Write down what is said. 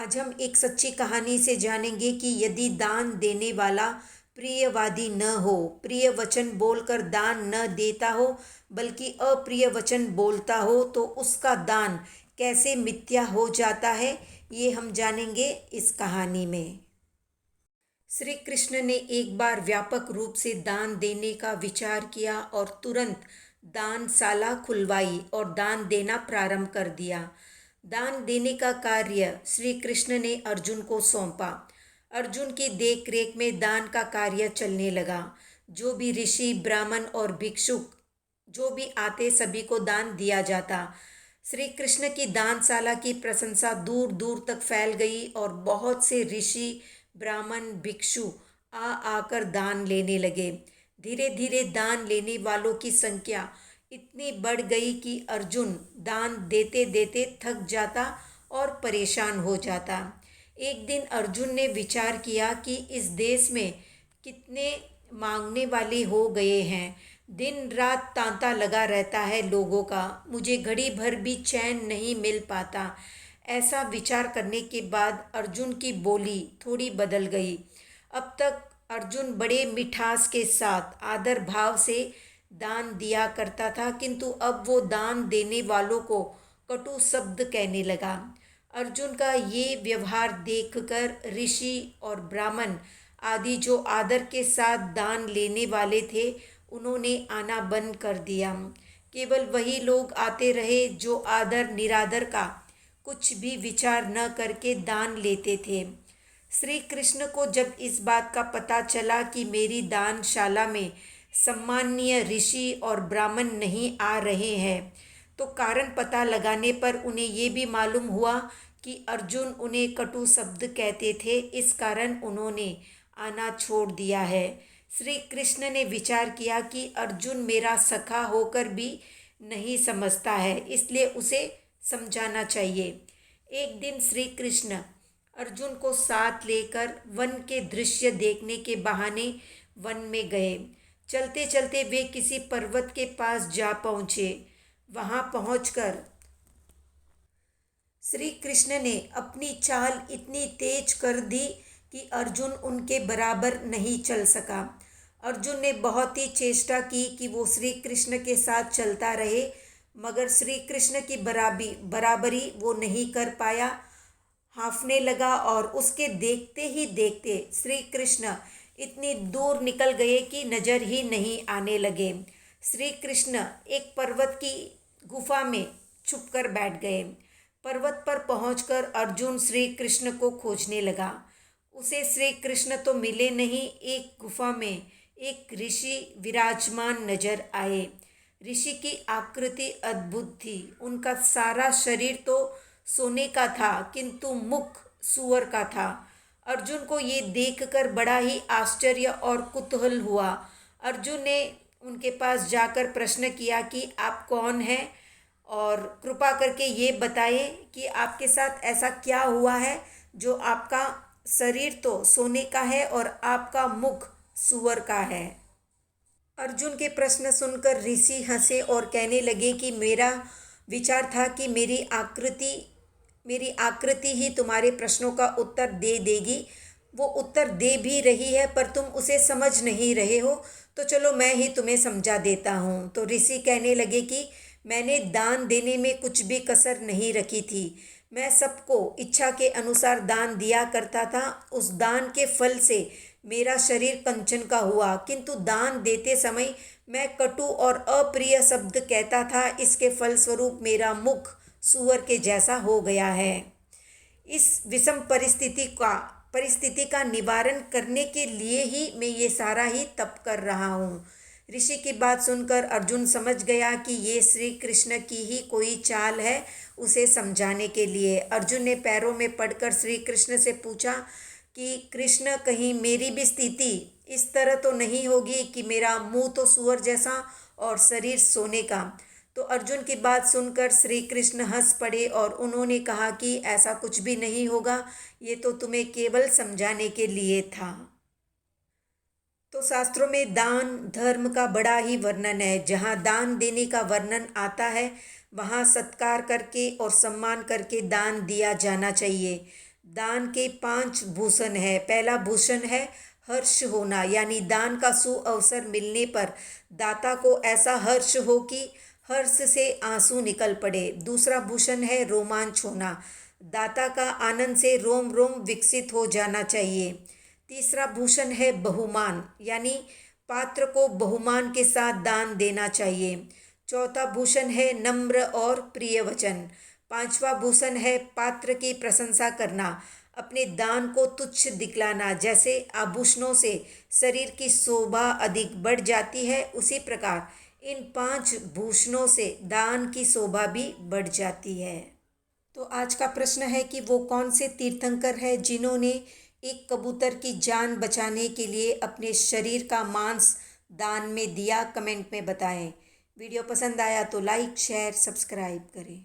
आज हम एक सच्ची कहानी से जानेंगे कि यदि दान देने वाला प्रियवादी न हो, प्रिय वचन बोलकर दान न देता हो, बल्कि अप्रिय वचन बोलता हो, तो उसका दान कैसे मिथ्या हो जाता है, ये हम जानेंगे इस कहानी में। श्री कृष्ण ने एक बार व्यापक रूप से दान देने का विचार किया और तुरंत दानशाला खुलवाई और दान देना प्रारंभ कर दिया। दान देने का कार्य श्री कृष्ण ने अर्जुन को सौंपा। अर्जुन की देखरेख में दान का कार्य चलने लगा। जो भी ऋषि, ब्राह्मण और भिक्षुक जो भी आते सभी को दान दिया जाता। श्री कृष्ण की दानशाला की प्रशंसा दूर दूर तक फैल गई और बहुत से ऋषि, ब्राह्मण, भिक्षु आ आकर दान लेने लगे। धीरे धीरे दान लेने वालों की संख्या इतनी बढ़ गई कि अर्जुन दान देते देते थक जाता और परेशान हो जाता। एक दिन अर्जुन ने विचार किया कि इस देश में कितने मांगने वाले हो गए हैं। दिन रात तांता लगा रहता है लोगों का, मुझे घड़ी भर भी चैन नहीं मिल पाता। ऐसा विचार करने के बाद अर्जुन की बोली थोड़ी बदल गई। अब तक अर्जुन बड़े मिठास के साथ आदर भाव से दान दिया करता था, किंतु अब वो दान देने वालों को कटु शब्द कहने लगा। अर्जुन का ये व्यवहार देखकर ऋषि और ब्राह्मण आदि जो आदर के साथ दान लेने वाले थे, उन्होंने आना बंद कर दिया। केवल वही लोग आते रहे जो आदर निरादर का कुछ भी विचार न करके दान लेते थे। श्री कृष्ण को जब इस बात का पता चला कि मेरी दानशाला में सम्माननीय ऋषि और ब्राह्मण नहीं आ रहे हैं, तो कारण पता लगाने पर उन्हें ये भी मालूम हुआ कि अर्जुन उन्हें कटु शब्द कहते थे, इस कारण उन्होंने आना छोड़ दिया है। श्री कृष्ण ने विचार किया कि अर्जुन मेरा सखा होकर भी नहीं समझता है, इसलिए उसे समझाना चाहिए। एक दिन श्री कृष्ण अर्जुन को साथ लेकर वन के दृश्य देखने के बहाने वन में गए। चलते चलते वे किसी पर्वत के पास जा पहुँचे। वहाँ पहुँचकर श्री कृष्ण ने अपनी चाल इतनी तेज कर दी कि अर्जुन उनके बराबर नहीं चल सका। अर्जुन ने बहुत ही चेष्टा की कि वो श्री कृष्ण के साथ चलता रहे, मगर श्री कृष्ण की बराबरी वो नहीं कर पाया। हाँफने लगा और उसके देखते ही देखते श्री कृष्ण इतनी दूर निकल गए कि नजर ही नहीं आने लगे। श्री कृष्ण एक पर्वत की गुफा में छुपकर बैठ गए। पर्वत पर पहुंचकर अर्जुन श्री कृष्ण को खोजने लगा। उसे श्री कृष्ण तो मिले नहीं, एक गुफा में एक ऋषि विराजमान नजर आए। ऋषि की आकृति अद्भुत थी। उनका सारा शरीर तो सोने का था, किंतु मुख सूअर का था। अर्जुन को ये देखकर बड़ा ही आश्चर्य और कुतूहल हुआ। अर्जुन ने उनके पास जाकर प्रश्न किया कि आप कौन हैं और कृपा करके ये बताएं कि आपके साथ ऐसा क्या हुआ है जो आपका शरीर तो सोने का है और आपका मुख सूअर का है। अर्जुन के प्रश्न सुनकर ऋषि हंसे और कहने लगे कि मेरा विचार था कि मेरी आकृति ही तुम्हारे प्रश्नों का उत्तर दे देगी। वो उत्तर दे भी रही है, पर तुम उसे समझ नहीं रहे हो, तो चलो मैं ही तुम्हें समझा देता हूँ। तो ऋषि कहने लगे कि मैंने दान देने में कुछ भी कसर नहीं रखी थी। मैं सबको इच्छा के अनुसार दान दिया करता था। उस दान के फल से मेरा शरीर कंचन का हुआ, किंतु दान देते समय मैं कटु और अप्रिय शब्द कहता था। इसके फलस्वरूप मेरा मुख सूअर के जैसा हो गया है। इस विषम परिस्थिति का निवारण करने के लिए ही मैं ये सारा ही तप कर रहा हूँ। ऋषि की बात सुनकर अर्जुन समझ गया कि ये श्री कृष्ण की ही कोई चाल है उसे समझाने के लिए। अर्जुन ने पैरों में पड़कर श्री कृष्ण से पूछा कि कृष्ण, कहीं मेरी भी स्थिति इस तरह तो नहीं होगी कि मेरा मुंह तो सूअर जैसा और शरीर सोने का। तो अर्जुन की बात सुनकर श्री कृष्ण हंस पड़े और उन्होंने कहा कि ऐसा कुछ भी नहीं होगा, ये तो तुम्हें केवल समझाने के लिए था। तो शास्त्रों में दान धर्म का बड़ा ही वर्णन है। जहाँ दान देने का वर्णन आता है, वहाँ सत्कार करके और सम्मान करके दान दिया जाना चाहिए। दान के 5 भूषण है। पहला भूषण है हर्ष होना, यानी दान का सुअवसर मिलने पर दाता को ऐसा हर्ष हो कि हर्ष से आंसू निकल पड़े। दूसरा भूषण है रोमांच होना, दाता का आनंद से रोम रोम विकसित हो जाना चाहिए। तीसरा भूषण है बहुमान, यानी पात्र को बहुमान के साथ दान देना चाहिए। चौथा भूषण है नम्र और प्रिय वचन। पांचवा भूषण है पात्र की प्रशंसा करना, अपने दान को तुच्छ दिखलाना। जैसे आभूषणों से शरीर की शोभा अधिक बढ़ जाती है, उसी प्रकार इन 5 भूषणों से दान की शोभा भी बढ़ जाती है। तो आज का प्रश्न है कि वो कौन से तीर्थंकर है जिन्होंने एक कबूतर की जान बचाने के लिए अपने शरीर का मांस दान में दिया। कमेंट में बताएं। वीडियो पसंद आया तो लाइक शेयर सब्सक्राइब करें।